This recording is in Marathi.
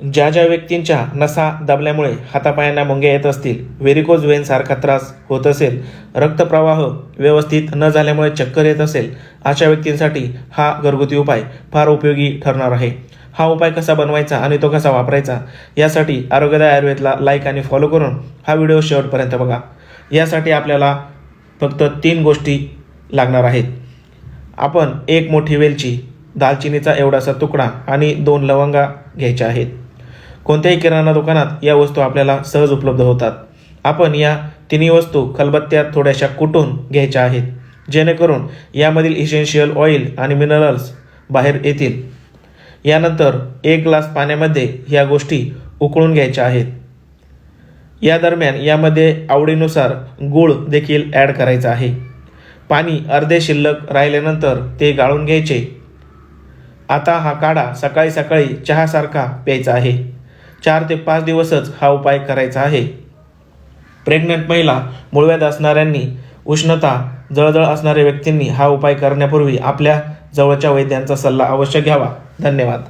ज्या ज्या व्यक्तींच्या नसा दबल्यामुळे हातापायांना मुंग्या येत असतील, व्हेरिकोज वेन सारखा त्रास होत असेल, रक्तप्रवाह व्यवस्थित न झाल्यामुळे चक्कर येत असेल, अशा व्यक्तींसाठी हा घरगुती उपाय फार उपयोगी ठरणार आहे. हा उपाय कसा बनवायचा आणि तो कसा वापरायचा यासाठी आरोग्यदायी आयुर्वेदला लाईक आणि फॉलो करून हा व्हिडिओ शेवटपर्यंत बघा. यासाठी आपल्याला फक्त 3 गोष्टी लागणार आहेत. आपण 1 मोठी वेलची, दालचिनीचा एवढासा तुकडा आणि 2 लवंगा घ्यायच्या आहेत. कोणत्याही किराणा दुकानात या वस्तू आपल्याला सहज उपलब्ध होतात. आपण या तिन्ही वस्तू खलबत्त्यात थोड्याशा कुटून घ्यायच्या आहेत, जेणेकरून यामधील इसेन्शियल ऑइल आणि मिनरल्स बाहेर येतील. यानंतर 1 ग्लास पाण्यामध्ये या गोष्टी उकळून घ्यायच्या आहेत. या दरम्यान यामध्ये आवडीनुसार गूळ देखील ॲड करायचा आहे. पाणी अर्धे शिल्लक राहिल्यानंतर ते गाळून घ्यायचे. आता हा काढा सकाळी सकाळी चहासारखा प्यायचा आहे. 4 ते 5 दिवसच हा उपाय करायचा आहे. प्रेग्नंट महिला, मूळव्याध असणाऱ्यांनी, उष्णता, जळजळ असणाऱ्या व्यक्तींनी हा उपाय करण्यापूर्वी आपल्या जवळच्या वैद्यांचा सल्ला अवश्य घ्यावा. धन्यवाद.